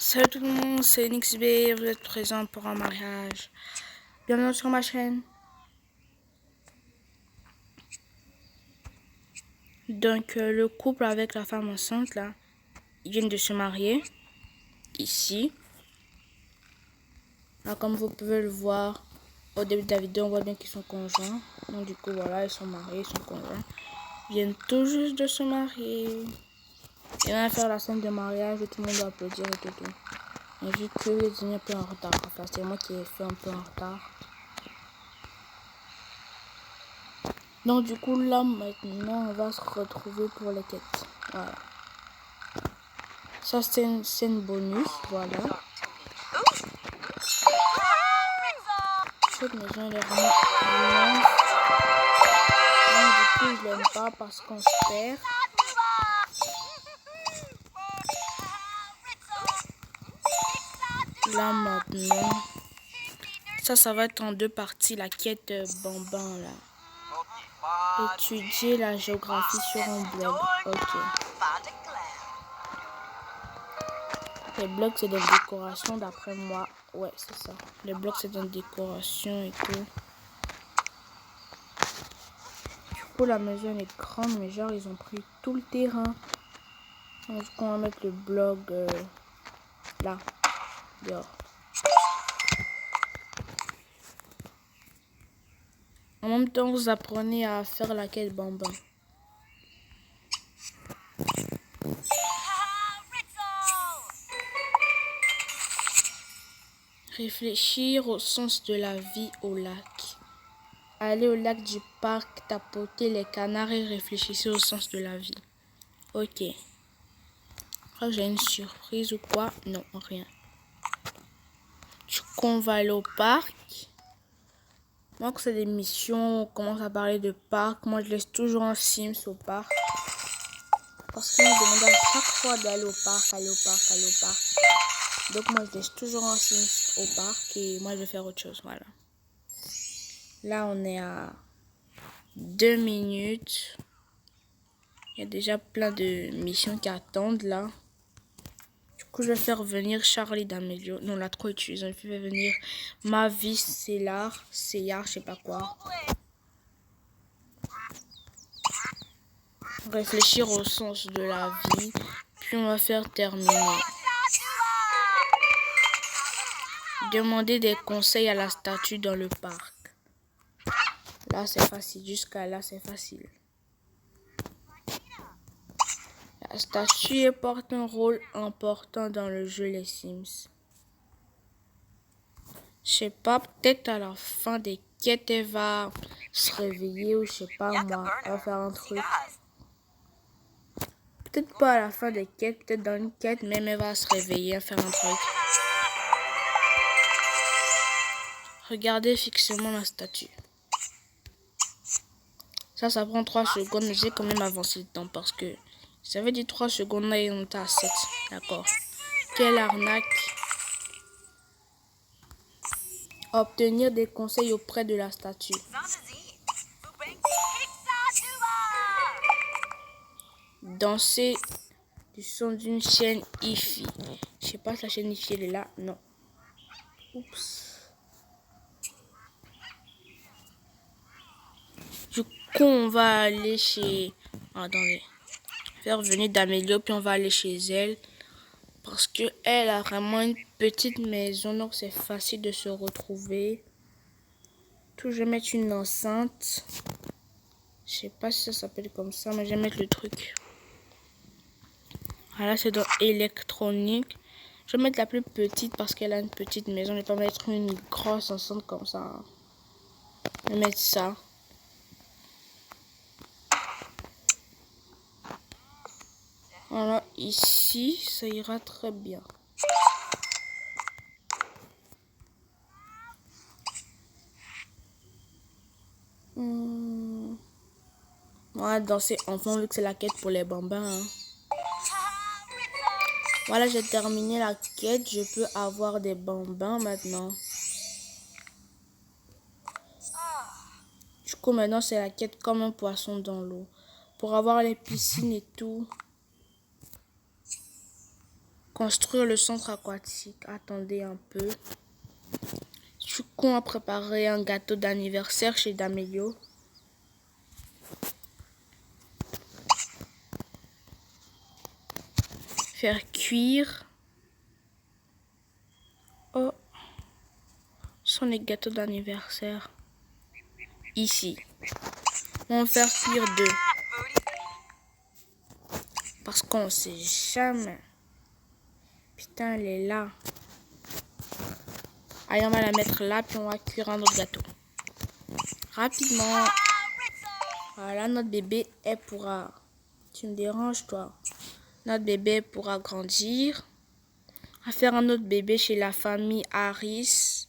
Salut tout le monde, c'est NXB, vous êtes présent pour un mariage. Bienvenue sur ma chaîne. Donc le couple avec la femme enceinte là, ils viennent de se marier ici. Alors, comme vous pouvez le voir au début de la vidéo, on voit bien qu'ils sont conjoints. Donc du coup voilà, ils sont mariés, ils sont conjoints. Ils viennent tout juste de se marier. Ils viennent faire la scène de mariage et tout le monde doit applaudir et tout. Mais vu que les dîners un peu en retard, enfin c'est moi qui ai fait un peu en retard. Donc du coup là maintenant on va se retrouver pour les quêtes. Voilà. Ça c'est une scène bonus, voilà. Cette maison elle est vraiment immense. Donc du coup je l'aime pas parce qu'on se perd. Là maintenant. Ça va être en deux parties la quête Bambin là. Étudier la géographie sur un blog. Ok. Les blocs c'est des décorations d'après moi. Ouais c'est ça. Les blocs c'est des décorations et tout. Du coup la maison elle est grande mais genre ils ont pris tout le terrain. Donc du coup on va mettre le blog là. Dehors. En même temps vous apprenez à faire la quête Bambin. Réfléchir au sens de la vie au lac. Aller au lac du parc, tapoter les canards et réfléchissez au sens de la vie. Ok. Oh, j'ai une surprise ou quoi? Non, rien. Du coup, on va aller au parc. Moi, que c'est des missions, on commence à parler de parc. Moi, je laisse toujours un Sims au parc. Parce qu'on me demande à chaque fois d'aller au parc, aller au parc, aller au parc. Donc, moi, je laisse toujours un Sims au parc et moi, je vais faire autre chose. Voilà. Là, on est à 2 minutes. Il y a déjà plein de missions qui attendent là. Du coup, je vais faire venir Charlie d'Amelio. Non, là, trop utilisé. Je vais venir Mavis, Célar, je sais pas quoi. Réfléchir au sens de la vie. Puis on va faire terminer. Demander des conseils à la statue dans le parc. Là, c'est facile. Jusqu'à là, c'est facile. La statue porte un rôle important dans le jeu Les Sims. Je sais pas, peut-être à la fin des quêtes, elle va se réveiller ou je sais pas moi, elle va faire un truc. Peut-être pas à la fin des quêtes, peut-être dans une quête, même elle va se réveiller, faire un truc. Regardez fixement la statue. Ça prend 3 secondes, mais j'ai quand même avancé le temps parce que ça veut dire 3 secondes, là et on est à 7. D'accord. Quelle arnaque. Obtenir des conseils auprès de la statue. Danser du son d'une chaîne IFI. Je sais pas si la chaîne IFI elle est là. Non. Oups. Du coup, on va aller chez... Attendez. Faire venir d'Amélio, puis on va aller chez elle. Parce que elle a vraiment une petite maison, donc c'est facile de se retrouver. Tout, je vais mettre une enceinte. Je sais pas si ça s'appelle comme ça, mais je vais mettre le truc. Voilà, c'est dans électronique. Je vais mettre la plus petite parce qu'elle a une petite maison. Je vais pas mettre une grosse enceinte comme ça. Je vais mettre ça. Voilà, ici, ça ira très bien. On va danser enfant vu que c'est la quête pour les bambins. Hein. Voilà, j'ai terminé la quête. Je peux avoir des bambins maintenant. Du coup, maintenant, c'est la quête comme un poisson dans l'eau. Pour avoir les piscines et tout. Construire le centre aquatique. Attendez un peu. Du coup, on va préparer un gâteau d'anniversaire chez D'Amelio. Faire cuire. Oh, ce sont les gâteaux d'anniversaire. Ici. On va faire cuire 2. Parce qu'on sait jamais. Putain, elle est là. Allez, on va la mettre là, puis on va cuire un autre gâteau. Rapidement. Voilà, notre bébé, elle pourra... Tu me déranges, toi. Notre bébé pourra grandir. On va faire un autre bébé chez la famille Harris.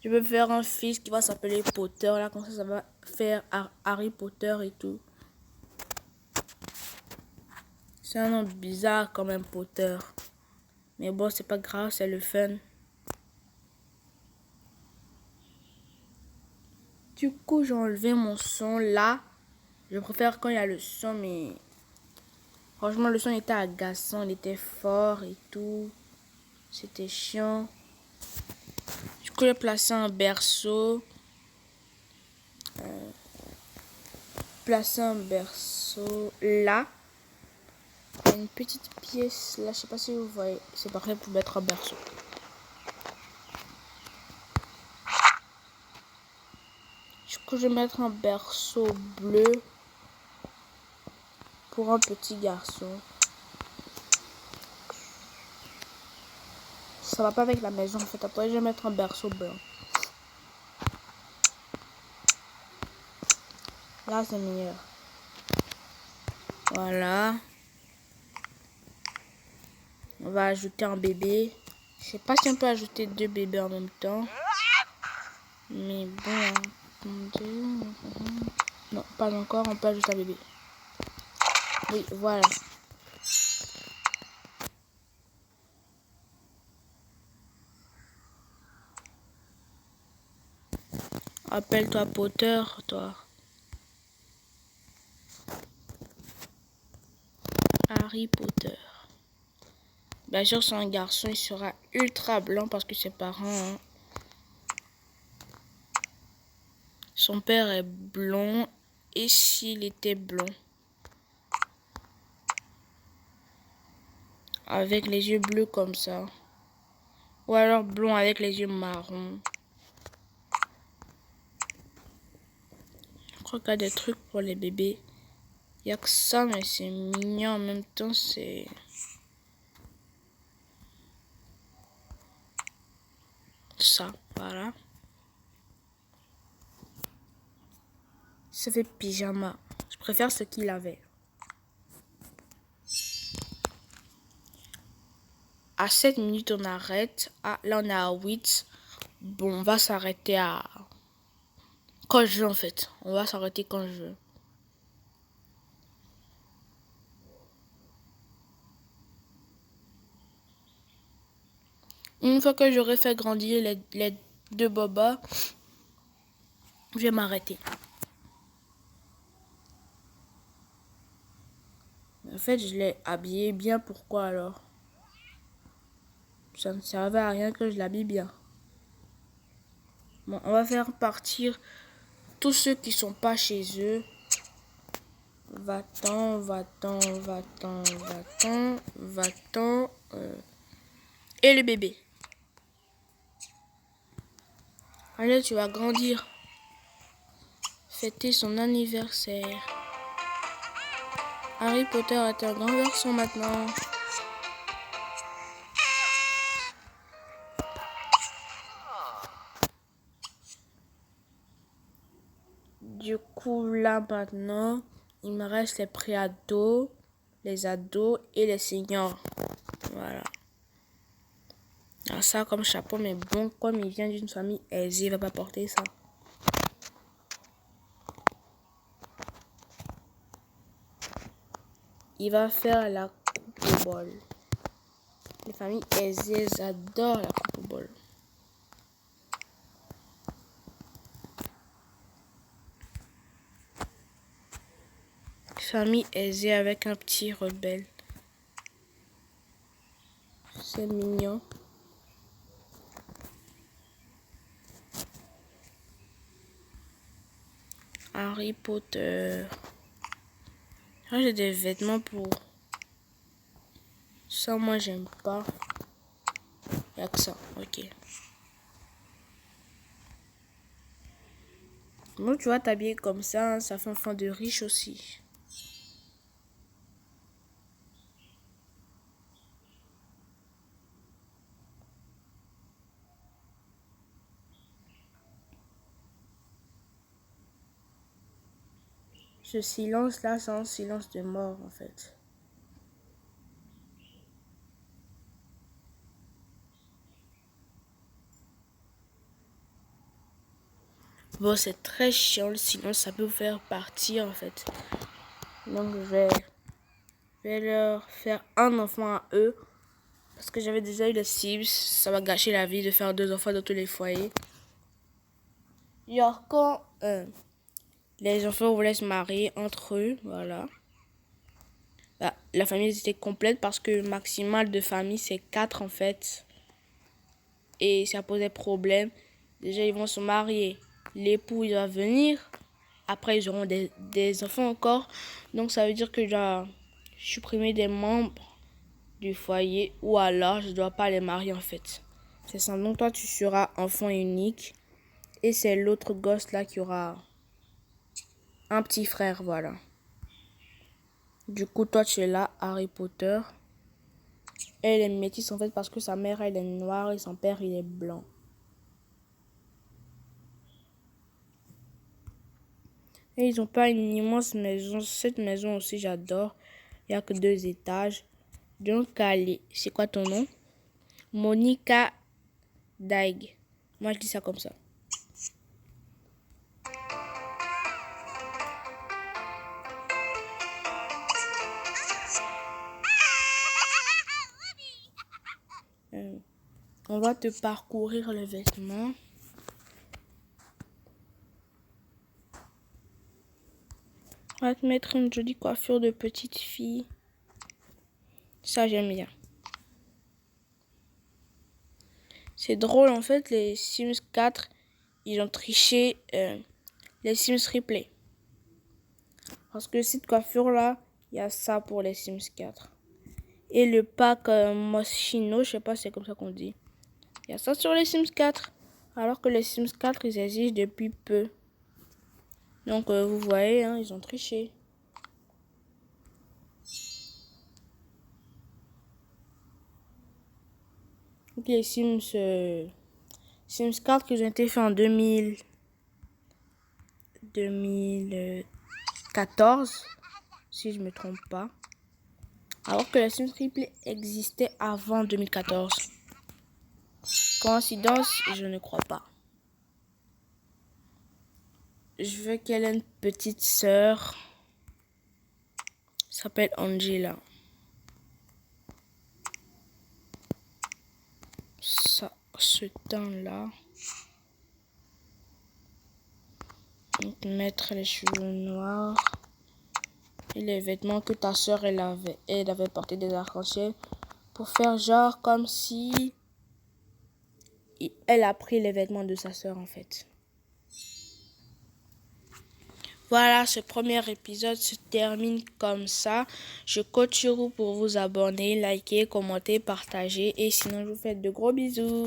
Je veux faire un fils qui va s'appeler Potter. Là, comme ça va faire Harry Potter et tout. C'est un nom bizarre quand même, Potter. Mais bon, c'est pas grave, c'est le fun. Du coup, j'ai enlevé mon son là. Je préfère quand il y a le son, mais... Franchement, le son était agaçant, il était fort et tout. C'était chiant. Du coup, j'ai placé un berceau. Placer un berceau là. Il y a une petite pièce là, je sais pas si vous voyez. C'est parfait pour mettre un berceau. Du coup, je vais mettre un berceau bleu pour un petit garçon. Ça va pas avec la maison en fait. Après, je vais mettre un berceau blanc. Là, c'est meilleur. Voilà. On va ajouter un bébé. Je sais pas si on peut ajouter 2 bébés en même temps. Mais bon. Non, pas encore. On peut ajouter un bébé. Oui, voilà. Appelle-toi Potter, toi. Harry Potter. Bien sûr, c'est un garçon, il sera ultra blanc parce que ses parents... Hein, son père est blond. Et s'il était blond? Avec les yeux bleus comme ça. Ou alors blond avec les yeux marrons. Je crois qu'il y a des trucs pour les bébés. Il n'y a que ça, mais c'est mignon en même temps, c'est... Ça, voilà. Ça fait pyjama. Je préfère ce qu'il avait. À 7 minutes, on arrête. Ah, là, on est à 8. Bon, on va s'arrêter à... Quand je veux, en fait. On va s'arrêter quand je veux. Une fois que j'aurai fait grandir les 2 bobas, je vais m'arrêter. En fait, je l'ai habillé bien. Pourquoi alors? Ça ne servait à rien que je l'habille bien. Bon, on va faire partir tous ceux qui sont pas chez eux. Va-t'en, va-t'en, va-t'en, va-t'en, va-t'en. Et le bébé. Allez, tu vas grandir. Fêter son anniversaire. Harry Potter est un grand garçon maintenant. Du coup, là maintenant, il me reste les pré-ados, les ados et les seniors. Voilà. Alors ça comme chapeau, mais bon, comme il vient d'une famille aisée, il va pas porter ça. Il va faire la coupe au bol. Les familles aisées adorent la coupe au bol. Famille aisée avec un petit rebelle. C'est mignon. Harry Potter. Ah, j'ai des vêtements pour... Ça, moi, j'aime pas. Y'a que ça, ok. Moi, tu vois, t'habiller comme ça, hein, ça fait un fond de riche aussi. Ce silence-là, c'est un silence de mort, en fait. Bon, c'est très chiant, sinon ça peut vous faire partir, en fait. Donc, je vais leur faire un enfant à eux. Parce que j'avais déjà eu le Sims. Ça va gâcher la vie de faire 2 enfants dans tous les foyers. Genre, quand les enfants voulaient se marier entre eux, voilà. La famille était complète parce que le maximal de famille, c'est 4 en fait. Et ça posait problème. Déjà, ils vont se marier. L'époux, il va venir. Après, ils auront des enfants encore. Donc, ça veut dire que je dois supprimer des membres du foyer. Ou alors, je ne dois pas les marier, en fait. C'est ça. Donc, toi, tu seras enfant unique. Et c'est l'autre gosse là qui aura un petit frère, voilà. Du coup, toi, tu es là, Harry Potter. Elle est métisse, en fait, parce que sa mère, elle est noire et son père, il est blanc. Et ils ont pas une immense maison. Cette maison aussi, j'adore. Il n'y a que 2 étages. Donc, allez, c'est quoi ton nom? Monica Daig. Moi, je dis ça comme ça. On va te parcourir les vêtements. On va te mettre une jolie coiffure de petite fille. Ça, j'aime bien. C'est drôle, en fait, les Sims 4, ils ont triché les Sims Replay. Parce que cette coiffure-là, il y a ça pour les Sims 4. Et le pack Moschino, je sais pas si c'est comme ça qu'on dit. Il y a ça sur les Sims 4. Alors que les Sims 4, ils existent depuis peu. Donc, vous voyez, hein, ils ont triché. Donc, les Sims 4 qui ont été faits en 2014, si je me trompe pas. Alors que les Sims Replay existaient avant 2014. Coïncidence, je ne crois pas. Je veux qu'elle ait une petite sœur. S'appelle Angela. Ça, ce teint-là. Donc, mettre les cheveux noirs. Et les vêtements que ta sœur, elle avait porté des arcs-en-ciel. Pour faire genre comme si elle a pris les vêtements de sa sœur, en fait. Voilà, ce premier épisode se termine comme ça. Je compte sur vous pour vous abonner, liker, commenter, partager. Et sinon, je vous fais de gros bisous.